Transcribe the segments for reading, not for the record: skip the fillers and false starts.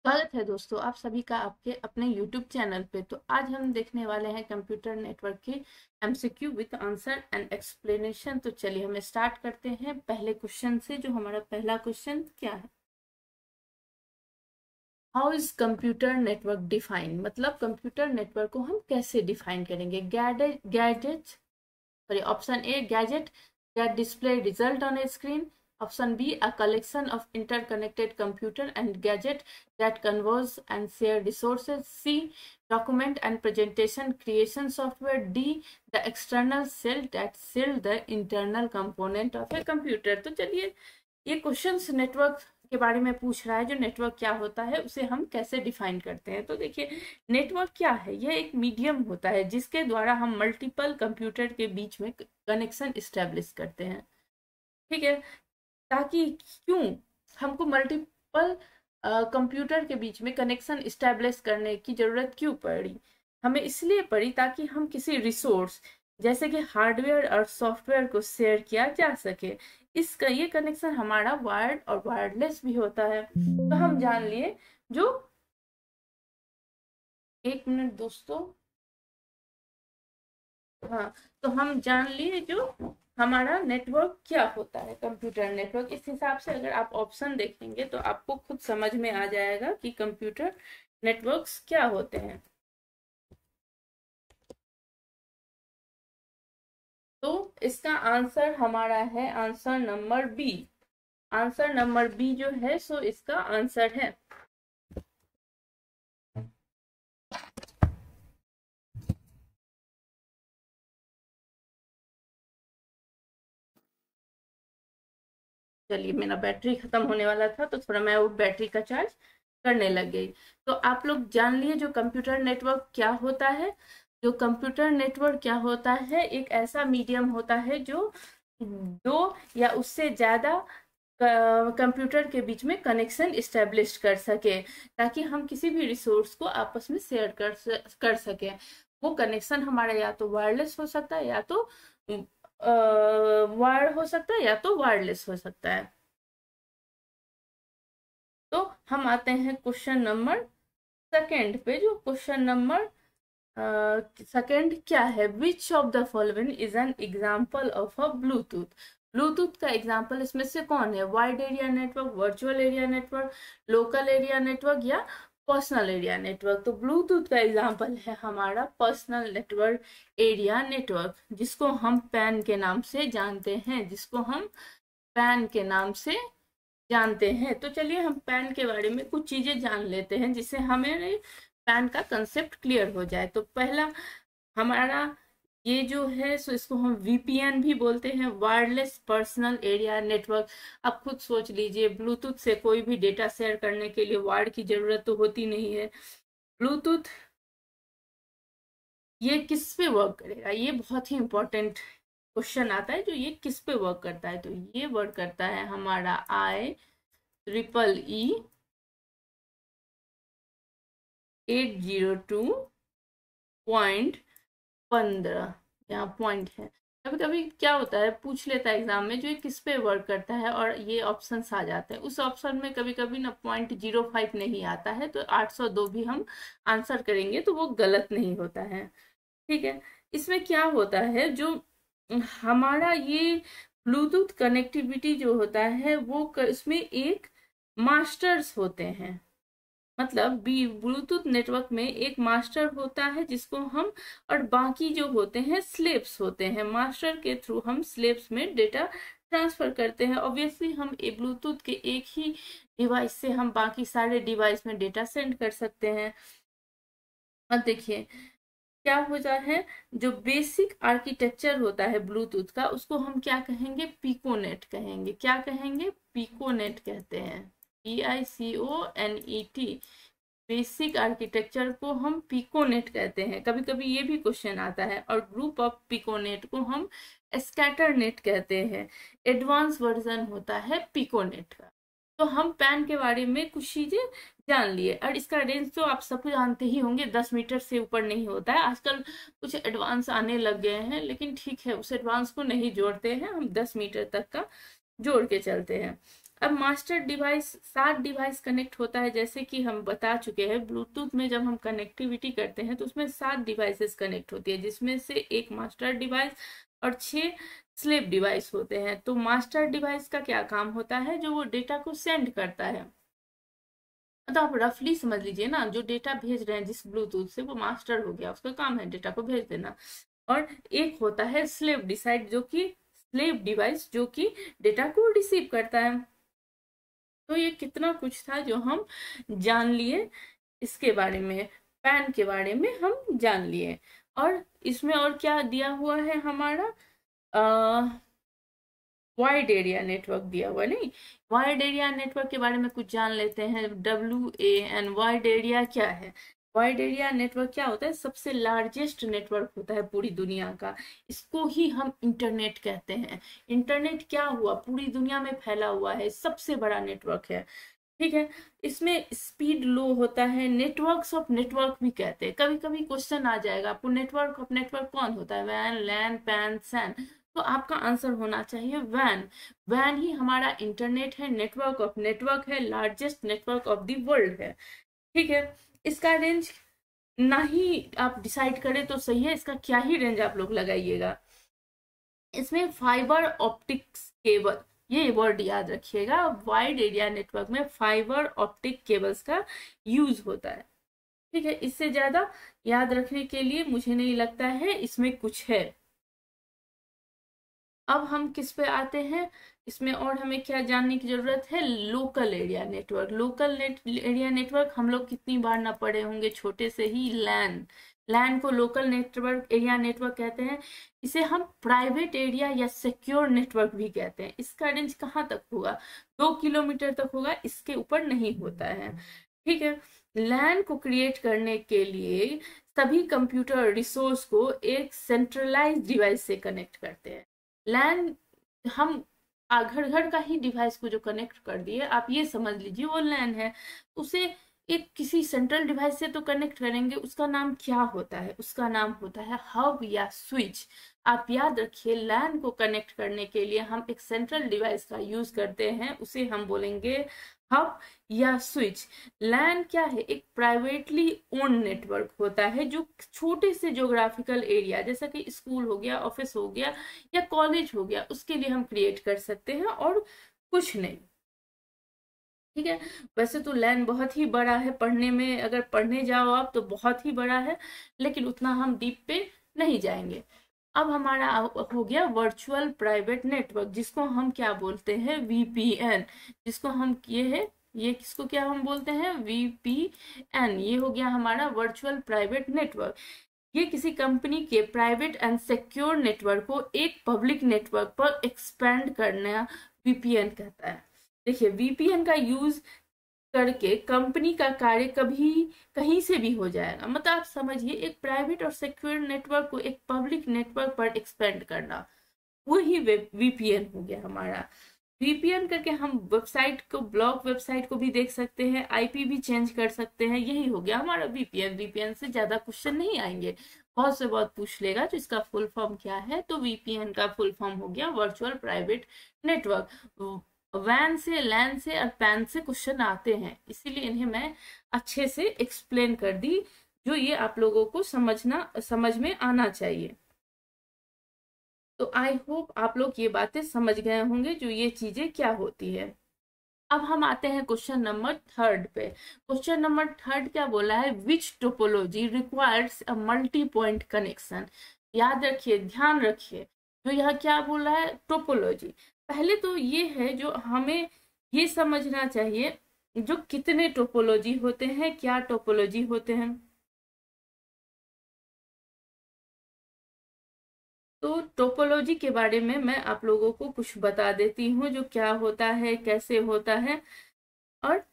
स्वागत है दोस्तों आप सभी का आपके अपने YouTube चैनल पे। तो आज हम देखने वाले हैं कंप्यूटर नेटवर्क की MCQ with answer and explanation. तो चलिए हम स्टार्ट करते हैं पहले क्वेश्चन से। जो हमारा पहला क्वेश्चन क्या है, how is computer network define, मतलब कंप्यूटर नेटवर्क को हम कैसे डिफाइन करेंगे। Gadget sorry, option A, gadget that display result on a screen. Option B, a collection of interconnected computer and gadget that converse and share resources. C, document and presentation creation software. D, the external shell that shell the internal component of a computer. तो चलिए, ये questions network के बारे में पूछ रहा है। जो नेटवर्क क्या होता है उसे हम कैसे डिफाइन करते हैं। तो देखिए, नेटवर्क क्या है, यह एक मीडियम होता है जिसके द्वारा हम मल्टीपल कंप्यूटर के बीच में कनेक्शन इस्टेब्लिश करते हैं। ठीक है, ताकि क्यों हमको मल्टीपल कंप्यूटर के बीच में कनेक्शन इस्टेब्लिश करने की जरूरत क्यों पड़ी, हमें इसलिए पड़ी ताकि हम किसी रिसोर्स जैसे कि हार्डवेयर और सॉफ्टवेयर को शेयर किया जा सके। इसका ये कनेक्शन हमारा वायर्ड और वायरलेस भी होता है। तो हम जान लिए जो, एक मिनट दोस्तों, हाँ, तो हम जान लिए जो हमारा नेटवर्क क्या होता है, कंप्यूटर नेटवर्क। इस हिसाब से अगर आप ऑप्शन देखेंगे तो आपको खुद समझ में आ जाएगा कि कंप्यूटर नेटवर्क्स क्या होते हैं। तो इसका आंसर हमारा है answer number B. Answer number B जो है सो इसका आंसर है। चलिए, मेरा बैटरी खत्म होने वाला था तो थोड़ा मैं वो बैटरी का चार्ज करने लग गई। तो आप लोग जान लिए जो कंप्यूटर नेटवर्क क्या होता है। जो कंप्यूटर नेटवर्क क्या होता है, एक ऐसा मीडियम होता है जो दो या उससे ज्यादा कंप्यूटर के बीच में कनेक्शन इस्टेब्लिश कर सके, ताकि हम किसी भी रिसोर्स को आपस में शेयर कर सके। वो कनेक्शन हमारा या तो वायरलेस हो सकता है, या तो वायर हो सकता है, या तो वायरलेस हो सकता है। तो हम आते हैं क्वेश्चन नंबर सेकंड पे। जो क्वेश्चन नंबर सेकंड क्या है, विच of the following is an example of a Bluetooth. Bluetooth का एग्जांपल इसमें से कौन है, wide area network, virtual area network, local area network या पर्सनल एरिया नेटवर्क। तो ब्लूटूथ का एग्जांपल है हमारा पर्सनल नेटवर्क एरिया नेटवर्क, जिसको हम पैन के नाम से जानते हैं, जिसको हम पैन के नाम से जानते हैं। तो चलिए हम पैन के बारे में कुछ चीजें जान लेते हैं जिससे हमें पैन का कंसेप्ट क्लियर हो जाए। तो पहला हमारा ये जो है सो इसको हम VPN भी बोलते हैं, वायरलेस पर्सनल एरिया नेटवर्क। आप खुद सोच लीजिए, ब्लूटूथ से कोई भी डेटा शेयर करने के लिए वायर की जरूरत तो होती नहीं है। ब्लूटूथ ये किस पे वर्क करेगा, ये बहुत ही इंपॉर्टेंट क्वेश्चन आता है। जो ये किस पे वर्क करता है, तो ये वर्क करता है हमारा IEEE 802.15, यहाँ पॉइंट है। कभी कभी क्या होता है, पूछ लेता है एग्जाम में जो ये किस पे वर्क करता है, और ये ऑप्शंस आ जाते हैं। उस ऑप्शन में कभी कभी ना 0.05 नहीं आता है, तो 802 भी हम आंसर करेंगे तो वो गलत नहीं होता है। ठीक है, इसमें क्या होता है, जो हमारा ये ब्लूटूथ कनेक्टिविटी जो होता है वो इसमें एक मास्टर्स होते हैं। मतलब बी ब्लूटूथ नेटवर्क में एक मास्टर होता है जिसको हम, और बाकी जो होते हैं स्लेव्स होते हैं। मास्टर के थ्रू हम स्लेव्स में डेटा ट्रांसफर करते हैं। ऑब्वियसली हम ए ब्लूटूथ के एक ही डिवाइस से हम बाकी सारे डिवाइस में डेटा सेंड कर सकते हैं। अब देखिए क्या होता है, जो बेसिक आर्किटेक्चर होता है ब्लूटूथ का उसको हम क्या कहेंगे, पिकोनेट कहेंगे। क्या कहेंगे, पिकोनेट कहते हैं, PICONET। बेसिक आर्किटेक्चर को हम पिकोनेट कहते हैं। कभी कभी ये भी क्वेश्चन आता है। और ग्रुप ऑफ पिकोनेट को हम स्कैटरनेट कहते हैं। एडवांस वर्जन होता है पिकोनेट का। तो हम पैन के बारे में कुछ चीजें जान लिए, और इसका रेंज तो आप सब जानते ही होंगे, 10 मीटर से ऊपर नहीं होता है। आजकल कुछ एडवांस आने लग गए हैं, लेकिन ठीक है, उस एडवांस को नहीं जोड़ते हैं, हम 10 मीटर तक का जोड़ के चलते हैं। अब मास्टर डिवाइस 7 डिवाइस कनेक्ट होता है, जैसे कि हम बता चुके हैं ब्लूटूथ में जब हम कनेक्टिविटी करते हैं तो उसमें 7 डिवाइसेस कनेक्ट होती है, जिसमें से एक मास्टर डिवाइस और 6 स्लेव डिवाइस होते हैं। तो मास्टर डिवाइस का क्या काम होता है, जो वो डेटा को सेंड करता है। तो आप रफली समझ लीजिए ना, जो डेटा भेज रहे हैं जिस ब्लूटूथ से, वो मास्टर हो गया, उसका काम है डेटा को भेज देना। और एक होता है स्लेव डिसाइड, जो कि स्लेव डिवाइस, जो कि डेटा को रिसीव करता है। तो ये कितना कुछ था जो हम जान लिए इसके बारे में, पैन के बारे में हम जान लिए। और इसमें और क्या दिया हुआ है हमारा, वाइड एरिया नेटवर्क दिया हुआ, नहीं वाइड एरिया नेटवर्क के बारे में कुछ जान लेते हैं। WAN वाइड एरिया क्या है। वाइड एरिया नेटवर्क क्या होता है, सबसे लार्जेस्ट नेटवर्क होता है पूरी दुनिया का। इसको ही हम इंटरनेट कहते हैं। इंटरनेट क्या हुआ, पूरी दुनिया में फैला हुआ है, सबसे बड़ा नेटवर्क है। ठीक है, इसमें स्पीड लो होता है, नेटवर्क्स ऑफ नेटवर्क भी कहते हैं। कभी कभी क्वेश्चन आ जाएगा आपको, नेटवर्क ऑफ नेटवर्क कौन होता है, वैन, लैन, पैन, सैन। तो आपका आंसर होना चाहिए वैन। वैन ही हमारा इंटरनेट है, नेटवर्क ऑफ नेटवर्क है, largest network of the world है। ठीक है, इसका रेंज ना ही आप डिसाइड करें तो सही है, इसका क्या ही रेंज आप लोग लगाइएगा। इसमें फाइबर ऑप्टिक्स केबल, ये वर्ड याद रखिएगा, वाइड एरिया नेटवर्क में फाइबर ऑप्टिक केबल्स का यूज होता है। ठीक है, इससे ज्यादा याद रखने के लिए मुझे नहीं लगता है इसमें कुछ है। अब हम किस पे आते हैं, इसमें और हमें क्या जानने की जरूरत है, local area network. Local area network हम लोग कितनी बार ना पढ़े होंगे छोटे से ही, लैन। लैन को लोकल नेटवर्क एरिया नेटवर्क कहते हैं। इसे हम प्राइवेट एरिया या सिक्योर नेटवर्क भी कहते हैं। इसका रेंज कहाँ तक होगा, 2 किलोमीटर तक होगा, इसके ऊपर नहीं होता है। ठीक है, लैन को क्रिएट करने के लिए सभी कंप्यूटर रिसोर्स को एक सेंट्रलाइज डिवाइस से कनेक्ट करते हैं। लैन हम घर घर का ही डिवाइस को जो कनेक्ट कर दिए, आप ये समझ लीजिए वो लैन है। उसे एक किसी सेंट्रल डिवाइस से तो कनेक्ट करेंगे, उसका नाम क्या होता है, उसका नाम होता है हब या स्विच। आप याद रखिए, लैन को कनेक्ट करने के लिए हम एक सेंट्रल डिवाइस का यूज करते हैं, उसे हम बोलेंगे हब या स्विच। लैन क्या है, एक प्राइवेटली ओन नेटवर्क होता है जो छोटे से ज्योग्राफिकल एरिया, जैसा कि स्कूल हो गया, ऑफिस हो गया या कॉलेज हो गया, उसके लिए हम क्रिएट कर सकते हैं और कुछ नहीं। ठीक है, वैसे तो लैन बहुत ही बड़ा है, पढ़ने में अगर पढ़ने जाओ आप तो बहुत ही बड़ा है, लेकिन उतना हम डीप पे नहीं जाएंगे। अब हमारा हो गया वर्चुअल प्राइवेट नेटवर्क, जिसको हम क्या बोलते हैं, VPN। जिसको हम ये किसको क्या हम बोलते हैं, VPN। ये हो गया हमारा वर्चुअल प्राइवेट नेटवर्क। ये किसी कंपनी के प्राइवेट एंड सिक्योर नेटवर्क को एक पब्लिक नेटवर्क पर एक्सपेंड करना VPN कहता है। देखिए, VPN का यूज करके कंपनी का कार्य कभी कहीं से भी हो जाएगा। मतलब आप समझिए, एक प्राइवेट और सिक्योर नेटवर्क को एक पब्लिक नेटवर्क पर एक्सपेंड करना, वही VPN हो गया हमारा। VPN करके हम वेबसाइट को, ब्लॉग वेबसाइट को भी देख सकते हैं, IP भी चेंज कर सकते हैं। यही हो गया हमारा VPN। VPN से ज्यादा क्वेश्चन नहीं आएंगे, बहुत से बहुत पूछ लेगा तो इसका फुल फॉर्म क्या है, तो VPN का फुल फॉर्म हो गया वर्चुअल प्राइवेट नेटवर्क। वैन से, लैन से और पैन से क्वेश्चन आते हैं, इसीलिए इन्हें मैं अच्छे से एक्सप्लेन कर दी, जो ये आप लोगों को समझ में आना चाहिए। तो आई होप आप लोग ये बातें समझ गए होंगे, जो ये चीजें क्या होती है। अब हम आते हैं क्वेश्चन नंबर 3 पे। क्वेश्चन नंबर 3 क्या बोला है, which topology requires a multi point connection. याद रखिए, ध्यान रखिए, जो यह क्या बोल रहा है, टोपोलॉजी। पहले तो ये है जो हमें ये समझना चाहिए, जो कितने टोपोलॉजी होते हैं, क्या टोपोलॉजी होते हैं। तो टोपोलॉजी के बारे में मैं आप लोगों को कुछ बता देती हूँ, जो क्या होता है, कैसे होता है। और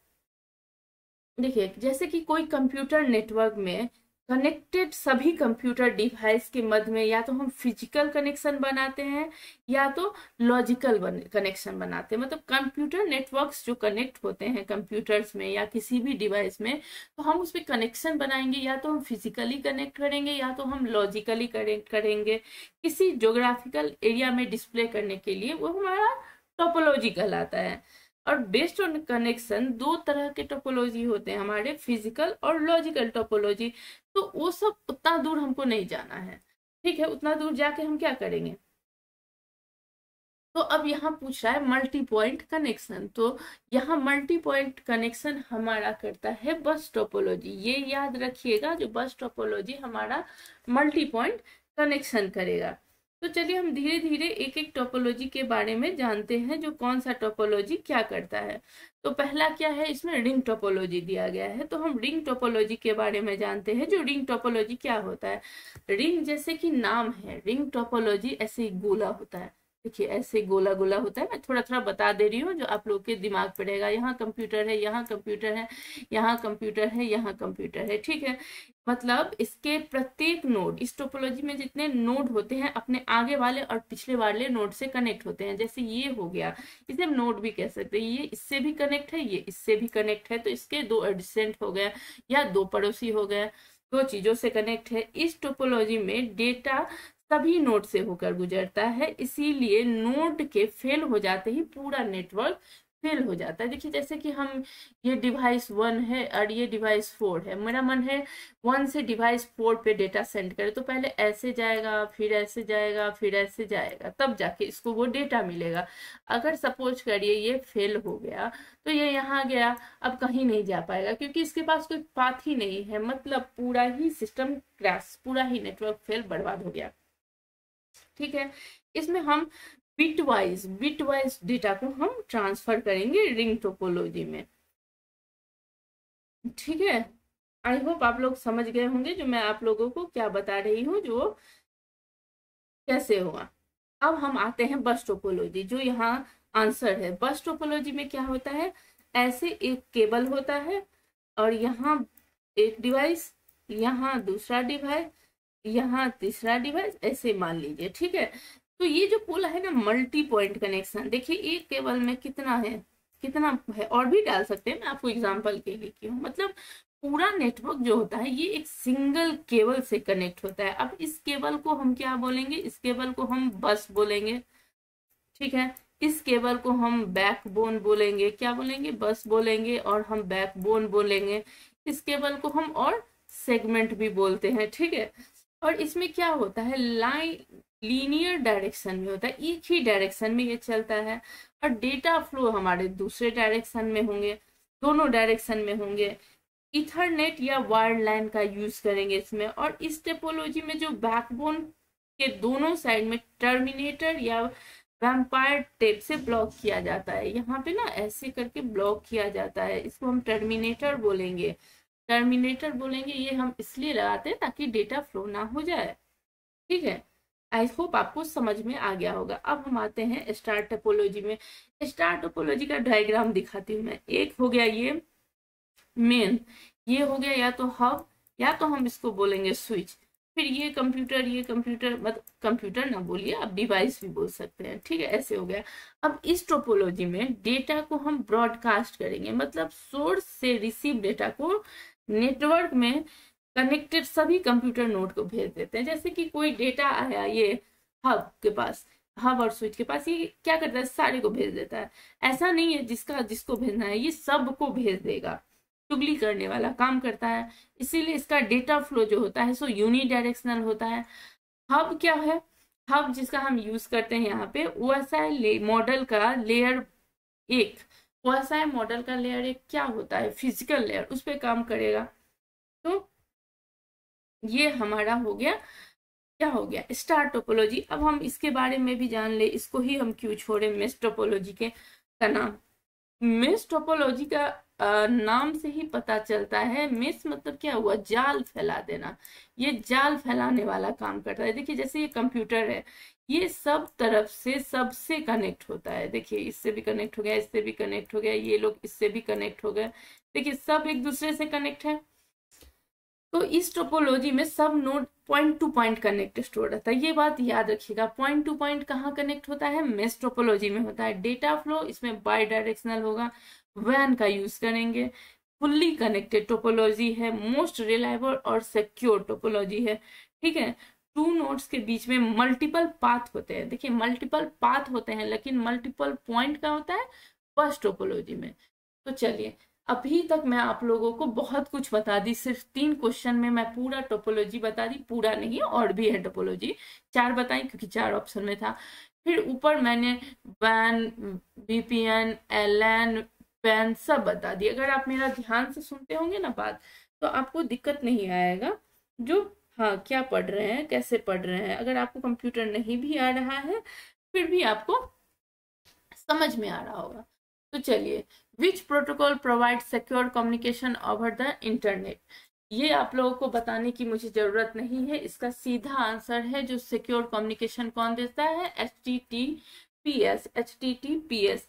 देखिए, जैसे कि कोई कंप्यूटर नेटवर्क में कनेक्टेड सभी कंप्यूटर डिवाइस के मध्य में या तो हम फिजिकल कनेक्शन बनाते हैं या तो लॉजिकल कनेक्शन बनाते हैं। मतलब कंप्यूटर नेटवर्क्स जो कनेक्ट होते हैं कंप्यूटर्स में या किसी भी डिवाइस में, तो हम उसमें कनेक्शन बनाएंगे, या तो हम फिजिकली कनेक्ट करेंगे या तो हम लॉजिकली कनेक्ट करेंगे, किसी ज्योग्राफिकल एरिया में डिस्प्ले करने के लिए। वो हमारा टोपोलॉजी कहलाता है। और बेस्ड ऑन कनेक्शन दो तरह के टोपोलॉजी होते हैं हमारे, फिजिकल और लॉजिकल टोपोलॉजी। तो वो सब उतना दूर हमको नहीं जाना है, ठीक है, उतना दूर जाके हम क्या करेंगे। तो अब यहाँ पूछ रहा है मल्टी पॉइंट कनेक्शन, तो यहाँ मल्टी पॉइंट कनेक्शन हमारा करता है बस टोपोलॉजी। ये याद रखिएगा, जो बस टोपोलॉजी हमारा मल्टी पॉइंट कनेक्शन करेगा। तो चलिए हम धीरे धीरे एक एक टोपोलॉजी के बारे में जानते हैं, जो कौन सा टोपोलॉजी क्या करता है। तो पहला क्या है, इसमें रिंग टोपोलॉजी दिया गया है, तो हम रिंग टोपोलॉजी के बारे में जानते हैं। जो रिंग टोपोलॉजी क्या होता है, रिंग जैसे कि नाम है, रिंग टोपोलॉजी ऐसे ही गोला होता है। देखिए ऐसे गोला गोला होता है, मैं थोड़ा थोड़ा बता दे रही हूँ जो आप लोग के दिमाग पे रहेगा। यहाँ कंप्यूटर है, यहाँ कंप्यूटर है, यहाँ कंप्यूटर है, यहाँ कंप्यूटर है, ठीक है। मतलब इसके प्रत्येक नोड, इस टोपोलॉजी में जितने नोड होते हैं अपने आगे वाले और पिछले वाले नोड से कनेक्ट होते हैं। जैसे ये हो गया, इसे हम नोड भी कह सकते हैं, ये इससे भी कनेक्ट है, ये इससे भी कनेक्ट है, तो इसके दो एडजेसेंट हो गए या दो पड़ोसी हो गए, दो चीजों से कनेक्ट है। इस टोपोलॉजी में डेटा सभी नोड से होकर गुजरता है, इसीलिए नोड के फेल हो जाते ही पूरा नेटवर्क फेल हो जाता है। देखिए जैसे कि हम, ये डिवाइस 1 है और ये डिवाइस 4 है, मेरा मन है 1 से डिवाइस 4 पे डेटा सेंड करे, तो पहले ऐसे जाएगा, फिर ऐसे जाएगा, फिर ऐसे जाएगा, तब जाके इसको वो डेटा मिलेगा। अगर सपोज करिए ये फेल हो गया, तो ये यहाँ गया, अब कहीं नहीं जा पाएगा क्योंकि इसके पास कोई पाथ ही नहीं है, मतलब पूरा ही सिस्टम क्रैश, पूरा ही नेटवर्क फेल, बर्बाद हो गया, ठीक है। इसमें हम बिट वाइज डेटा को हम ट्रांसफर करेंगे रिंग टोपोलॉजी में, ठीक है। आई होप आप लोग समझ गए होंगे जो मैं आप लोगों को क्या बता रही हूँ, जो कैसे हुआ। अब हम आते हैं बस टोपोलॉजी, जो यहाँ आंसर है। बस टोपोलॉजी में क्या होता है, ऐसे एक केबल होता है और यहाँ एक डिवाइस, यहाँ दूसरा डिवाइस, यहाँ तीसरा डिवाइस, ऐसे मान लीजिए, ठीक है। तो ये जो बोला है ना मल्टी पॉइंट कनेक्शन, देखिए एक केबल में कितना है, और भी डाल सकते हैं, मैं आपको एग्जांपल के लिए क्यों, मतलब पूरा नेटवर्क जो होता है ये एक सिंगल केबल से कनेक्ट होता है। अब इस केबल को हम क्या बोलेंगे, इस केबल को हम बस बोलेंगे, ठीक है। इस केबल को हम बैकबोन बोलेंगे, क्या बोलेंगे, बस बोलेंगे, और हम बैकबोन बोलेंगे। इस केबल को हम और सेगमेंट भी बोलते हैं, ठीक है। और इसमें क्या होता है, लाइन लीनियर डायरेक्शन में होता है, एक ही डायरेक्शन में ये चलता है, और डेटा फ्लो हमारे दूसरे डायरेक्शन में होंगे, दोनों डायरेक्शन में होंगे। इथरनेट या वायर्ड लाइन का यूज करेंगे इसमें। और इस टोपोलॉजी में जो बैकबोन के दोनों साइड में टर्मिनेटर या वैम्पायर टेप से ब्लॉक किया जाता है, यहाँ पे ना ऐसे करके ब्लॉक किया जाता है, इसको हम टर्मिनेटर बोलेंगे। टर्मिनेटर बोलेंगे, ये हम इसलिए लगाते हैं ताकि डेटा फ्लो ना हो जाए, ठीक है। आई होप आपको समझ में आ गया होगा। अब हम आते हैं स्टार टोपोलॉजी में। स्टार टोपोलॉजी का डायग्राम दिखाती हूँ मैं। एक हो गया ये मेन, ये हो गया या तो हब, या तो हम इसको बोलेंगे स्विच। फिर ये कंप्यूटर, मतलब कंप्यूटर ना बोलिए, आप डिवाइस भी बोल सकते हैं, ठीक है, ऐसे हो गया। अब इस टोपोलॉजी में डेटा को हम ब्रॉडकास्ट करेंगे, मतलब सोर्स से रिसीव डेटा को नेटवर्क में कनेक्टेड सभी कंप्यूटर नोड को भेज देते हैं। जैसे कि कोई डेटा आया ये हब के पास, हब और स्विच के पास, ये क्या करता है, सारे को भेज देता है। ऐसा नहीं है जिसको भेजना है, ये सबको भेज देगा, चुगली करने वाला काम करता है। इसीलिए इसका डेटा फ्लो जो होता है सो यूनिडायरेक्शनल होता है। हब क्या है, हब जिसका हम यूज करते हैं यहाँ पे OSI मॉडल का लेयर एक, OSI मॉडल का लेयर एक क्या होता है, फिजिकल लेयर, उस पर काम करेगा। तो ये हमारा हो गया, क्या हो गया, स्टार टोपोलॉजी। अब हम इसके बारे में भी जान ले, इसको ही हम क्यों छोड़े, मेश टोपोलॉजी के का नाम। मेश टोपोलॉजी का नाम से ही पता चलता है, मेश मतलब क्या हुआ, जाल फैला देना। ये जाल फैलाने वाला काम करता है। देखिए जैसे ये कंप्यूटर है, ये सब तरफ से सबसे कनेक्ट होता है। देखिए इससे भी कनेक्ट हो गया, इससे भी कनेक्ट हो गया, ये लोग इससे भी कनेक्ट हो गए, देखिए सब एक दूसरे से कनेक्ट है। तो इस टोपोलॉजी में सब node point two point connect store रहता है, ये बात याद रखिएगा। पॉइंट टू पॉइंट कहाँ कनेक्ट होता है, मेश टोपोलॉजी में होता है। डेटा फ्लो इसमें बाई डायरेक्शनल होगा, वैन का यूज करेंगे। फुल्ली कनेक्टेड टोपोलॉजी है, मोस्ट रिलायबल और सिक्योर टोपोलॉजी है, ठीक है। टू नोड्स के बीच में मल्टीपल पाथ होते हैं, देखिए मल्टीपल पाथ होते हैं, लेकिन मल्टीपल पॉइंट का होता है, बस टोपोलॉजी में। तो चलिए, अभी तक मैं आप लोगों को बहुत कुछ बता दी, सिर्फ 3 क्वेश्चन में मैं पूरा टोपोलॉजी बता दी, पूरा नहीं और भी है टोपोलॉजी, 4 बताई क्योंकि 4 ऑप्शन में था। फिर ऊपर मैंने वैन, वीपीएन, एलएन, पैन सब बता दिए। अगर आप मेरा ध्यान से सुनते होंगे ना बात, तो आपको दिक्कत नहीं आएगा जो हाँ क्या पढ़ रहे हैं, कैसे पढ़ रहे हैं। अगर आपको कंप्यूटर नहीं भी आ रहा है फिर भी आपको समझ में आ रहा होगा। तो चलिए, विच protocol provide secure communication over the internet, ये आप लोगों को बताने की मुझे जरूरत नहीं है, इसका सीधा आंसर है जो सिक्योर कम्युनिकेशन कौन देता है, HTTPS, HTTPS,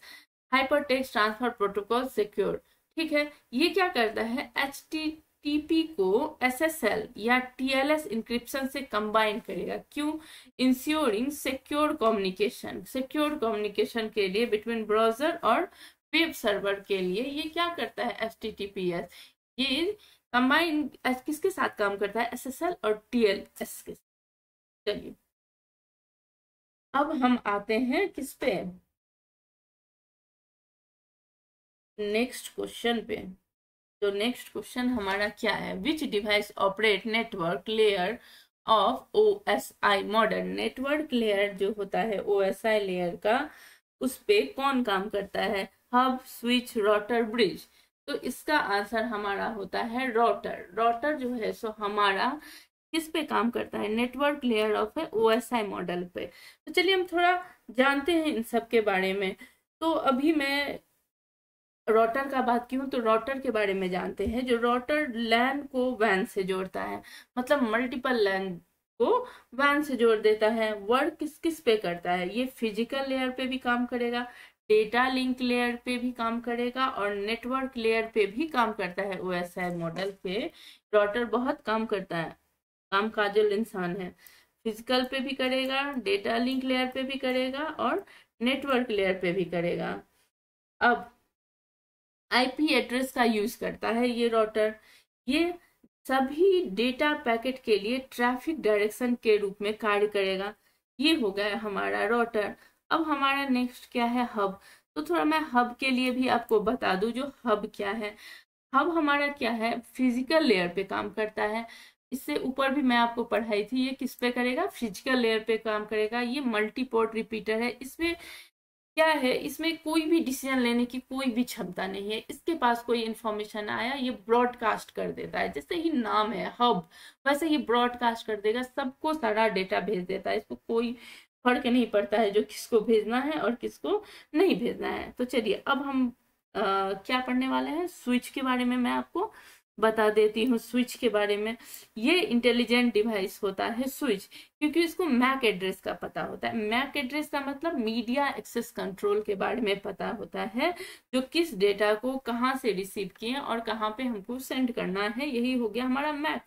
hyper text transfer protocol secure. ठीक है, ये क्या करता है, HTTP को SSL या TLS इंक्रिप्शन से कंबाइन करेगा। क्यों, ensuring secure communication, secure communication के लिए बिटवीन ब्राउजर और वेब सर्वर के लिए ये क्या करता है, HTTPS, ये कंबाइन किसके साथ काम करता है, SSL और TLS के साथ। चलिए, अब हम आते हैं किस पे, नेक्स्ट क्वेश्चन पे। तो नेक्स्ट क्वेश्चन हमारा क्या है, विच device operate network layer of OSI model, network layer जो होता है OSI लेयर का, उस पे कौन काम करता है, हब, स्विच, राउटर, ब्रिज। तो इसका आंसर हमारा होता है राउटर। राउटर जो है सो हमारा किस पे काम करता है, network layer of OSI model पे। तो चलिए हम थोड़ा जानते हैं इन सब के बारे में। तो अभी मैं राउटर का बात की हूँ तो राउटर के बारे में जानते हैं। जो राउटर लैन को वैन से जोड़ता है, मतलब मल्टीपल लैन को वैन से जोड़ देता है। वर्क किस किस पे करता है, ये फिजिकल लेयर पे भी काम करेगा, डेटा लिंक लेयर पे भी काम करेगा और नेटवर्क लेयर पे भी काम करता है। OSI मॉडल पे राउटर बहुत काम करता है, काम काजल इंसान है। फिजिकल पे भी करेगा, डेटा लिंक लेयर पे भी करेगा और नेटवर्क लेयर पे भी करेगा। अब IP एड्रेस का यूज करता है ये राउटर। ये सभी डेटा पैकेट के लिए ट्रैफिक डायरेक्शन के रूप में कार्य करेगा। ये हो गया हमारा राउटर। अब हमारा नेक्स्ट क्या है, हब। तो थोड़ा मैं हब के लिए भी आपको बता दूं, जो हब क्या है। हब हमारा क्या है, फिजिकल लेयर पे काम करता है। इससे ऊपर भी मैं आपको पढ़ाई थी, ये किस पे करेगा, फिजिकल लेयर पे काम करेगा। ये मल्टी पोर्ट रिपीटर है। इसमें क्या है, इसमें कोई भी डिसीजन लेने की कोई भी क्षमता नहीं है। इसके पास कोई इंफॉर्मेशन आया, ये ब्रॉडकास्ट कर देता है। जैसे ही नाम है हब, वैसे ही ब्रॉडकास्ट कर देगा, सबको सारा डेटा भेज देता है। इसको कोई फर्क नहीं पड़ता है जो किसको भेजना है और किसको नहीं भेजना है। तो चलिए, अब हम क्या पढ़ने वाले हैं, स्विच के बारे में मैं आपको बता देती हूँ। स्विच के बारे में, ये इंटेलिजेंट डिवाइस होता है स्विच, क्योंकि इसको मैक एड्रेस का पता होता है। मैक एड्रेस का मतलब मीडिया एक्सेस कंट्रोल के बारे में पता होता है, जो किस डेटा को कहाँ से रिसीव किए और कहाँ पे हमको सेंड करना है। यही हो गया हमारा मैक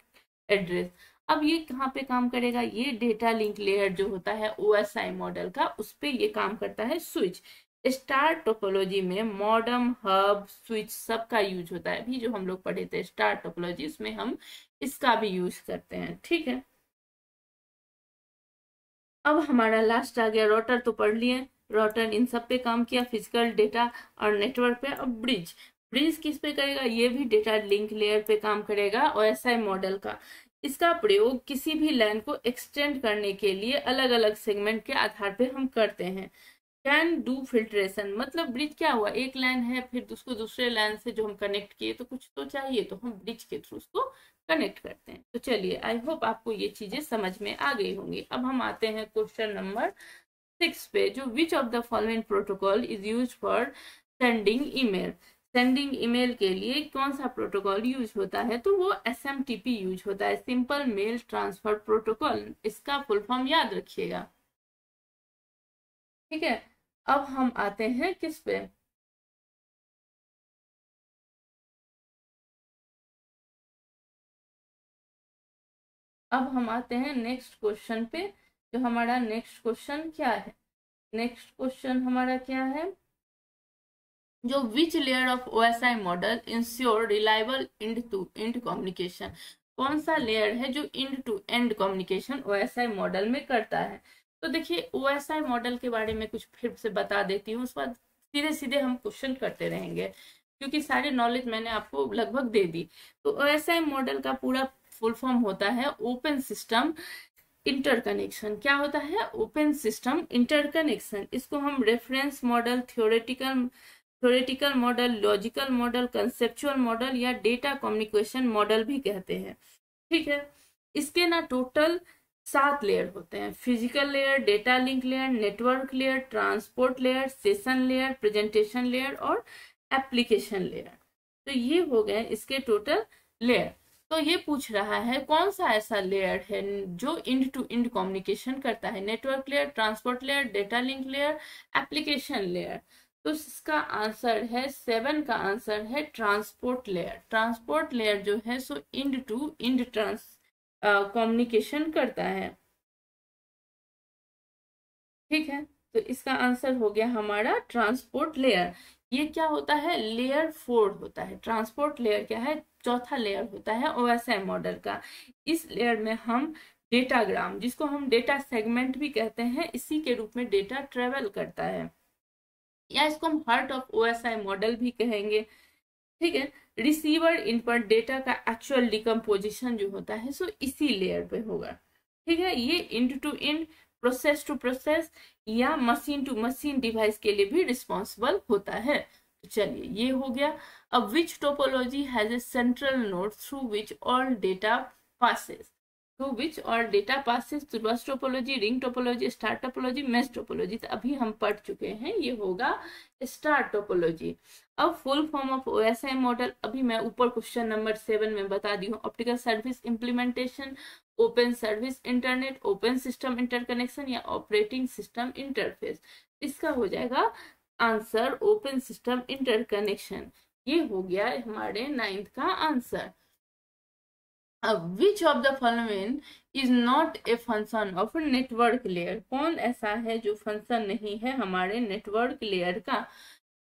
एड्रेस। अब ये कहाँ पे काम करेगा, ये डेटा लिंक लेयर जो होता है OSI मॉडल का, उस पे ये काम करता है स्विच। स्टार टोपोलॉजी में मॉडम, हब, स्विच सब का यूज होता है। अभी जो हम लोग पढ़े थे स्टार टोपोलॉजी, उसमें हम इसका भी यूज करते हैं। ठीक है, अब हमारा लास्ट आ गया राउटर। तो पढ़ लिए, राउटर इन सब पे काम किया, फिजिकल, डेटा और नेटवर्क पे। अब ब्रिज, ब्रिज किस पे करेगा, ये भी डेटा लिंक लेयर पे काम करेगा OSI मॉडल का। इसका प्रयोग किसी भी लाइन को एक्सटेंड करने के लिए अलग अलग सेगमेंट के आधार पे हम करते हैं। कैन डू फिल्ट्रेशन, मतलब ब्रिज क्या हुआ, एक लाइन है, फिर उसको दूसरे लाइन से जो हम कनेक्ट किए तो कुछ तो चाहिए, तो हम ब्रिज के थ्रू उसको कनेक्ट करते हैं। तो चलिए, आई होप आपको ये चीजें समझ में आ गई होंगी। अब हम आते हैं क्वेश्चन नंबर 6 पे, जो विच of the following protocol is use for sending email. Sending email के लिए कौन सा प्रोटोकॉल यूज होता है, तो वो SMTP यूज होता है, सिंपल मेल ट्रांसफर प्रोटोकॉल। इसका फुल फॉर्म याद रखिएगा। ठीक है, अब हम आते हैं किस पे, अब हम आते हैं नेक्स्ट क्वेश्चन पे। जो हमारा नेक्स्ट क्वेश्चन क्या है, नेक्स्ट क्वेश्चन हमारा क्या है, जो which layer of OSI model ensure reliable end to end communication. कौन सा लेयर है जो end to end communication OSI model में करता है। तो देखिए, OSI मॉडल के बारे में कुछ फिर से बता देती हूँ, उसके बाद सीधे सीधे हम क्वेश्चन करते रहेंगे, क्योंकि सारे नॉलेज मैंने आपको लगभग दे दी। तो OSI मॉडल का पूरा फुल फॉर्म होता है ओपन सिस्टम इंटरकनेक्शन। क्या होता है? Open system interconnection. इसको हम reference model, theoretical model, logical model, conceptual model या डेटा कम्युनिकेशन मॉडल भी कहते हैं। ठीक है, इसके ना टोटल 7 लेयर होते हैं: physical layer, data link layer, network layer, transport layer, session layer, presentation layer और एप्लीकेशन लेयर। तो ये हो गए इसके टोटल लेयर। तो ये पूछ रहा है कौन सा ऐसा लेयर है जो इंड टू इंड कम्युनिकेशन करता है: network layer, transport layer, data link layer, application layer. तो इसका आंसर है 7 का आंसर है ट्रांसपोर्ट लेयर। ट्रांसपोर्ट लेयर जो है सो इंड टू इंड कम्युनिकेशन करता है। ठीक है, तो इसका आंसर हो गया हमारा ट्रांसपोर्ट लेयर। ये क्या होता है? लेयर 4 होता है। ट्रांसपोर्ट लेयर क्या है? चौथा लेयर होता है OSI मॉडल का। इस लेयर में हम डेटाग्राम, जिसको हम डेटा सेगमेंट भी कहते हैं, इसी के रूप में डेटा ट्रेवल करता है, या इसको हम हार्ट ऑफ OSI मॉडल भी कहेंगे। ठीक है, रिसीवर इनपुट डेटा का एक्चुअल डिकम्पोजिशन जो होता है सो इसी लेयर पे होगा। ठीक है, ये end to end, process to process या मशीन टू मशीन डिवाइस के लिए भी रिस्पॉन्सिबल होता है। तो चलिए, ये हो गया। अब which topology has a central node through which all data passes? तो विच और डेटा पासेस तो bus topology, ring topology, star topology, mesh topology. तो अभी हम पढ़ चुके हैं, ये होगा स्टार टोपोलॉजी। अब full form of OSI model अभी मैं ऊपर क्वेश्चन नंबर 7 में बता दी हूँ: optical service implementation, open service internet, open system interconnection या ऑपरेटिंग सिस्टम इंटरफेस। इसका हो जाएगा आंसर ओपन सिस्टम इंटरकनेक्शन। ये हो गया हमारे 9th का आंसर। अब विच of the following is not a function of network layer? कौन ऐसा है जो फंक्शन नहीं है हमारे नेटवर्क लेयर का?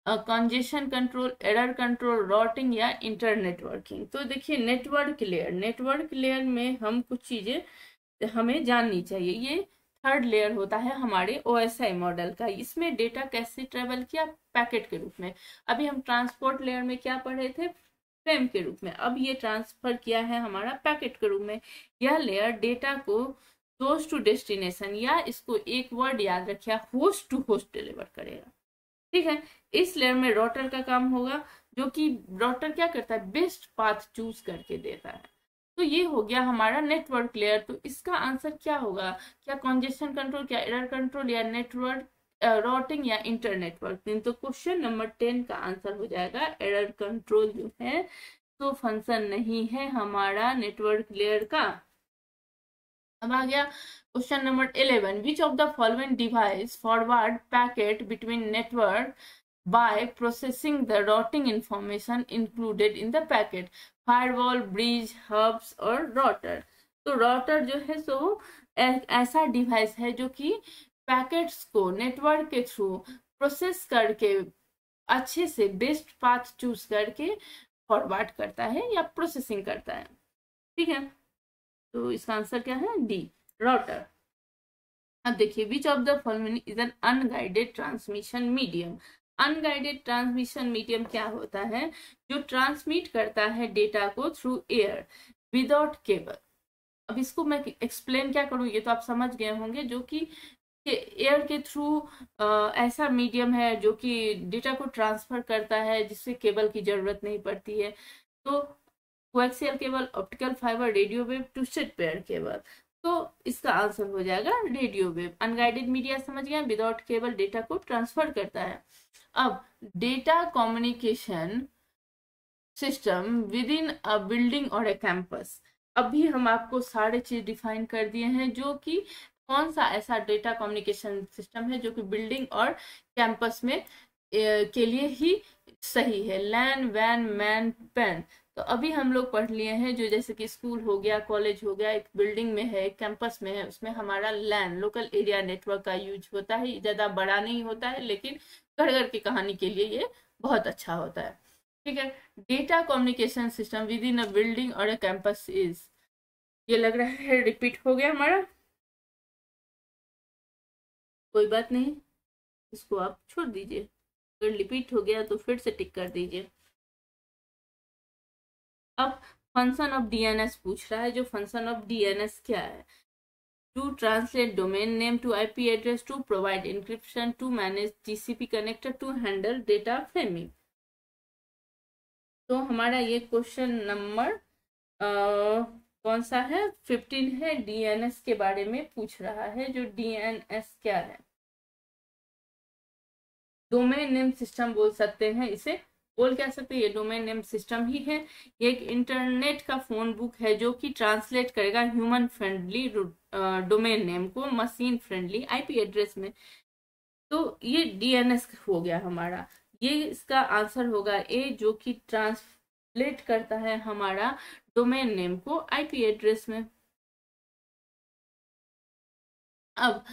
Congestion control, error control, rotting या इंटर नेटवर्किंग। तो देखिए, नेटवर्क लेयर में हम कुछ चीजें हमें जाननी चाहिए। ये 3rd लेयर होता है हमारे OSI मॉडल का। इसमें डेटा कैसे ट्रेवल किया? पैकेट के रूप में। अभी हम ट्रांसपोर्ट लेयर में क्या पढ़े थे? फ्रेम के रूप में। अब ये ट्रांसफर किया है हमारा पैकेट के रूप में। यह लेयर डेटा को सोर्स टू डेस्टिनेशन, या इसको एक वर्ड याद रखिए, होस्ट टू होस्ट डिलीवर करेगा। ठीक है, इस लेयर में राउटर का काम होगा, जो कि राउटर क्या करता है? बेस्ट पाथ चूज करके देता है। तो ये हो गया हमारा नेटवर्क लेयर। तो इसका आंसर क्या होगा? क्या कंजेशन कंट्रोल, क्या एरर कंट्रोल, या नेटवर्क राउटिंग या इंटर नेटवर्किंग? तो क्वेश्चन नंबर 10 का आंसर हो जाएगा एरर कंट्रोल जो है तो फंक्शन नहीं है हमारा नेटवर्क लेयर का। अब आ गया question number 11: which of the following device forward packet between network by processing the routing information included in the packet? firewall, bridge, hubs और router। तो router जो है सो ऐसा डिवाइस है जो कि पैकेट्स को नेटवर्क के थ्रू प्रोसेस करके अच्छे से बेस्ट पाथ चूज करके फॉरवर्ड करता है या प्रोसेसिंग करता है। ठीक है, तो इसका आंसर क्या है? D, router. अब देखिए, विच of the following is N unguided transmission medium? Unguided transmission medium क्या होता है? जो ट्रांसमिट करता है डेटा को थ्रू एयर विदाउट केबल। अब इसको मैं एक्सप्लेन क्या करूं, ये तो आप समझ गए होंगे। जो कि एयर के थ्रू ऐसा मीडियम है जो कि डेटा को ट्रांसफर करता है, जिससे केबल की जरूरत नहीं पड़ती है। तो coaxial cable, optical fibre, radio wave, twisted pair cable. तो इसका आंसर हो जाएगा रेडियो वेव। अनगाइडेड मीडिया समझ गए, विदाउट केबल डेटा को ट्रांसफर करता है। अब data communication system with in a building और ए कैंपस। अभी हम आपको सारे चीज डिफाइन कर दिए हैं, जो कि कौन सा ऐसा डेटा कम्युनिकेशन सिस्टम है जो कि बिल्डिंग और कैंपस में के लिए ही सही है: लैन, वैन, मैन, पेन। तो अभी हम लोग पढ़ लिए हैं, जो जैसे कि स्कूल हो गया, कॉलेज हो गया, एक बिल्डिंग में है, एक कैंपस में है, उसमें हमारा लैन, लोकल एरिया नेटवर्क का यूज होता है। ज्यादा बड़ा नहीं होता है, लेकिन घर घर की कहानी के लिए ये बहुत अच्छा होता है। ठीक है, data communication system with in a building और अ कैंपस इज, ये लग रहा है रिपीट हो गया हमारा, कोई बात नहीं, इसको आप छोड़ दीजिए। अगर रिपीट हो गया तो फिर से टिक कर दीजिए। अब फंक्शन ऑफ डीएनएस पूछ रहा है। जो फंक्शन ऑफ डीएनएस क्या है? To translate domain name to IP address, to provide encryption, to manage TCP connector, to handle data framing. तो हमारा ये क्वेश्चन नंबर कौन सा है? 15 है। डीएनएस के बारे में पूछ रहा है। जो डीएनएस क्या है? डोमेन नेम सिस्टम बोल सकते हैं इसे। बोल क्या सकते हैं? ये डोमेन नेम सिस्टम ही है। ये एक इंटरनेट का फोन बुक है जो कि ट्रांसलेट करेगा ह्यूमन फ्रेंडली डोमेन नेम को मशीन फ्रेंडली आईपी एड्रेस में। तो ये डीएनएस हो गया हमारा। ये इसका आंसर होगा ए, जो कि ट्रांसलेट करता है हमारा डोमेन नेम को आईपी एड्रेस में। अब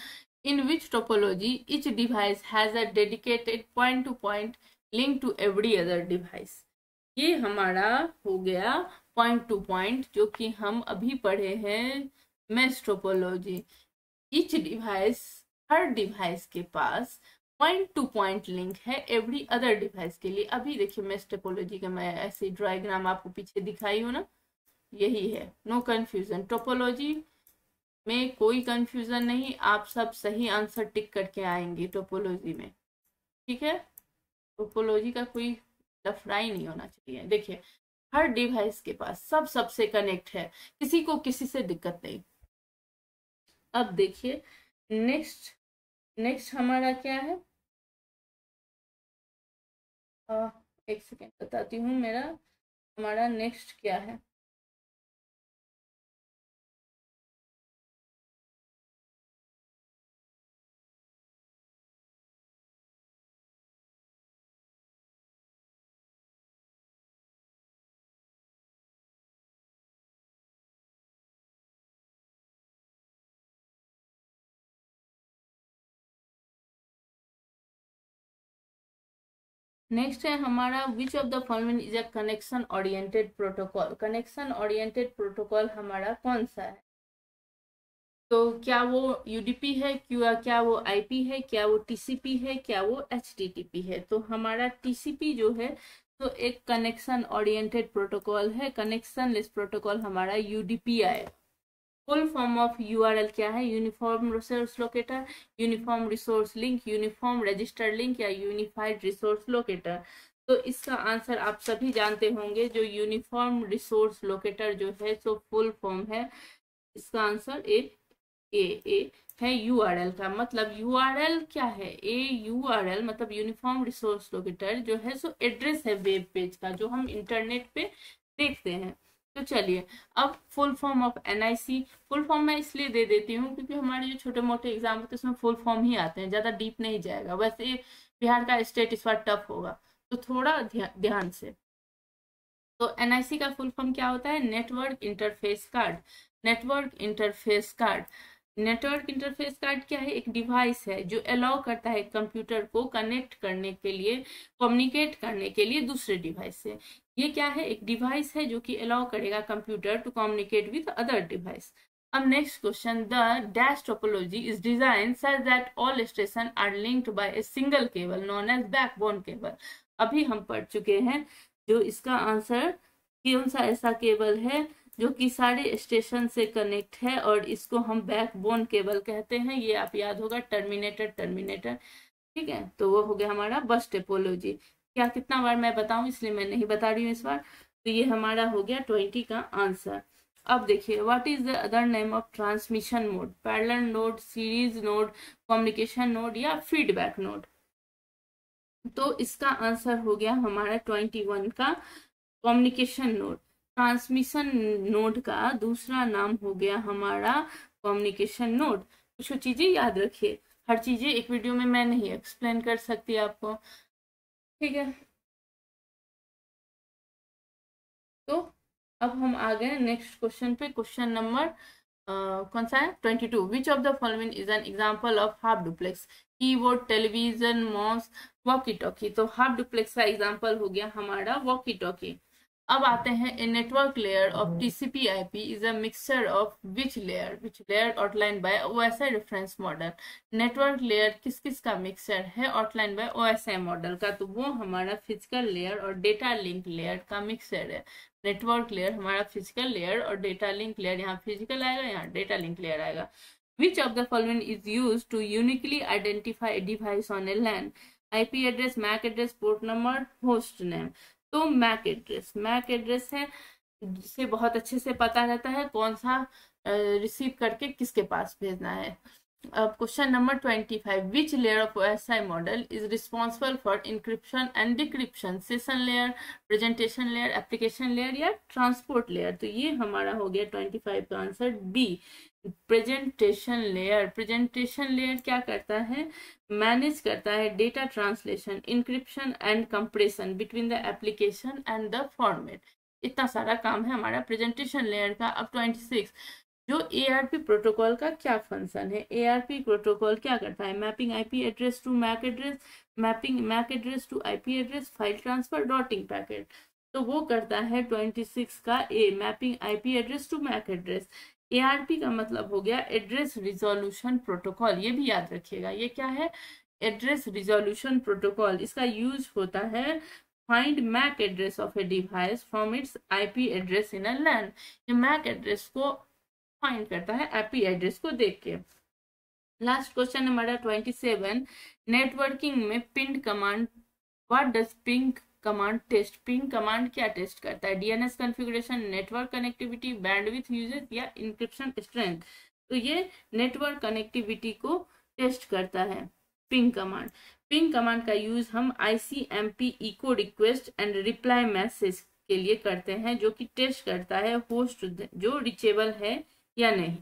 in which topology each device has a dedicated point-to-point link to every other device। ये हमारा हो गया पॉइंट टू पॉइंट, जो कि हम अभी पढ़े हैं मेश टोपोलॉजी। ईच डिवाइस, हर डिवाइस के पास पॉइंट टू पॉइंट लिंक है एवरी अदर डिवाइस के लिए। अभी देखिए मेश टोपोलॉजी का मैं ऐसी डायग्राम आपको पीछे दिखाई हूँ ना, यही है। नो कंफ्यूजन, टोपोलॉजी में कोई कंफ्यूजन नहीं। आप सब सही आंसर टिक करके आएंगे टोपोलॉजी में, ठीक है? टोपोलॉजी का कोई लफड़ा ही नहीं होना चाहिए। देखिए हर डिवाइस के पास सब सबसे कनेक्ट है, किसी को किसी से दिक्कत नहीं। अब देखिए नेक्स्ट हमारा क्या है? एक सेकेंड बताती हूँ हमारा नेक्स्ट क्या है। नेक्स्ट है हमारा विच of the following is a connection oriented protocol. Connection oriented protocol हमारा कौन सा है? तो क्या वो यूडीपी है, क्या वो आईपी है, क्या वो टीसीपी है, क्या वो एचटीटीपी है? तो हमारा टीसीपी जो है तो एक कनेक्शन ओरिएंटेड प्रोटोकॉल है। कनेक्शन लेस प्रोटोकॉल हमारा यूडीपी आएगा। फुल फॉर्म ऑफ यूआरएल क्या है? Uniform resource locator, uniform resource link, uniform register link या यूनिफाइड रिसोर्स लोकेटर। तो इसका आंसर आप सभी जानते होंगे। जो यूनिफॉर्म रिसोर्स लोकेटर जो है तो फुल फॉर्म है, इसका आंसर ए है यूआरएल का। मतलब यूआरएल क्या है? यूआरएल मतलब यूनिफॉर्म रिसोर्स लोकेटर जो है सो एड्रेस है वेब पेज का, जो हम इंटरनेट पे देखते हैं। तो चलिए अब full form of NIC. Full form मैं इसलिए दे देती हूँ क्योंकि हमारे जो छोटे मोटे एग्जाम होते हैं उसमें फुल फॉर्म ही आते हैं, ज्यादा डीप नहीं जाएगा। वैसे बिहार का स्टेट इस बार टफ होगा तो थोड़ा ध्यान से। तो एनआईसी का फुल फॉर्म क्या होता है? Network interface card. Network interface card. Network interface card क्या है? एक डिवाइस है जो अलाउ करता है कंप्यूटर को कनेक्ट करने के लिए, कम्युनिकेट करने के लिए दूसरे डिवाइस से। ये क्या है? एक डिवाइस है जो कि अलाउ करेगा computer to communicate with other device. अब next question, the dash topology is design such that all station are linked by a single cable known as backbone cable. अभी हम पढ़ चुके हैं। जो इसका आंसर कौन सा ऐसा केबल है जो कि सारे स्टेशन से कनेक्ट है और इसको हम बैकबोन केबल कहते हैं। ये आप याद होगा, टर्मिनेटर। ठीक है, तो वो हो गया हमारा बस टोपोलॉजी। क्या कितना बार मैं बताऊं, इसलिए मैं नहीं बता रही हूँ इस बार। तो ये हमारा हो गया 20 का आंसर। अब देखिए what is the other name of transmission mode? Parallel node, series node, communication node या फीडबैक नोड? तो इसका आंसर हो गया हमारा 21 का कम्युनिकेशन नोड। ट्रांसमिशन नोड का दूसरा नाम हो गया हमारा कम्युनिकेशन नोड। कुछ चीजें याद रखिए, हर चीजें एक वीडियो में मैं नहीं एक्सप्लेन कर सकती आपको, ठीक है? तो अब हम आ गए नेक्स्ट क्वेश्चन पे। क्वेश्चन नंबर कौन सा है? 22। Which of the following is an example of half duplex? Keyboard, television, mouse, walkie talkie. तो हाफ डुप्लेक्स का एग्जांपल हो गया हमारा वॉकी टॉकी। अब आते हैं, a network layer of TCP/IP is a mixture of which layer outline by OSI reference model. Network layer किस किस का मिक्सचर है आउटलाइन बाय OSI मॉडल का, तो वो हमारा फिजिकल लेयर और डेटा लिंक लेयर का मिक्सचर है। नेटवर्क लेयर हमारा फिजिकल लेयर और डेटा लिंक लेयर, यहाँ फिजिकल आएगा, यहाँ डेटा लिंक लेयर आएगा। Which of the following is used to uniquely identify a device on a LAN? IP address, MAC address, port number, host name। तो Mac address है जिसे बहुत अच्छे से पता रहता है कौन सा रिसीव करके किसके पास भेजना है। अब question number 25, which layer of OSI model is responsible for encryption and decryption? Session layer, presentation layer, application layer या ट्रांसपोर्ट लेयर? तो ये हमारा हो गया 25 का answer B, presentation layer. Presentation layer क्या करता है, मैनेज करता है data translation, encryption and compression between the application and the format. इतना सारा काम है हमारा प्रेजेंटेशन लेयर का। अब 26, जो ARP प्रोटोकॉल का क्या फंक्शन है? ARP प्रोटोकॉल क्या करता है, mapping IP address to MAC address, mapping MAC address to IP address, file transfer, dotting packet. तो वो करता है 26 का A, mapping IP address to MAC address. ARP का मतलब हो गया एड्रेस रिजोल्यूशन प्रोटोकॉल, ये भी याद रखिएगा, ये क्या है, एड्रेस रिजोल्यूशन प्रोटोकॉल। इसका यूज होता है find MAC address of a device from its IP address in a LAN। ये मैक एड्रेस को फाइंड करता है IP एड्रेस को देख के। लास्ट क्वेश्चन हमारा 27, नेटवर्किंग में ping command, what does ping command test? Ping command क्या टेस्ट करता है, DNS configuration, network connectivity, bandwidth usage या इंक्रिप्शन स्ट्रेंथ? तो ये नेटवर्क कनेक्टिविटी को टेस्ट करता है पिंग कमांड। पिंग कमांड का यूज हम ICMP echo request and reply message के लिए करते हैं, जो कि टेस्ट करता है होस्ट जो रिचेबल है या नहीं।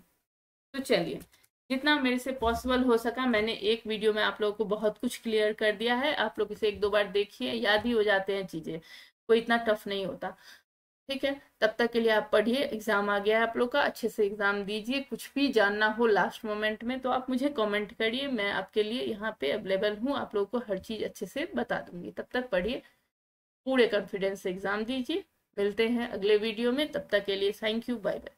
तो चलिए, जितना मेरे से पॉसिबल हो सका मैंने एक वीडियो में आप लोगों को बहुत कुछ क्लियर कर दिया है। आप लोग इसे 1-2 बार देखिए, याद ही हो जाते हैं चीजें, कोई इतना टफ नहीं होता। ठीक है, तब तक के लिए आप पढ़िए, एग्जाम आ गया है आप लोग का, अच्छे से एग्जाम दीजिए। कुछ भी जानना हो लास्ट मोमेंट में तो आप मुझे कमेंट करिए, मैं आपके लिए यहाँ पे अवेलेबल हूँ, आप लोगों को हर चीज अच्छे से बता दूंगी। तब तक पढ़िए, पूरे कॉन्फिडेंस से एग्जाम दीजिए। मिलते हैं अगले वीडियो में, तब तक के लिए थैंक यू, बाय बाय।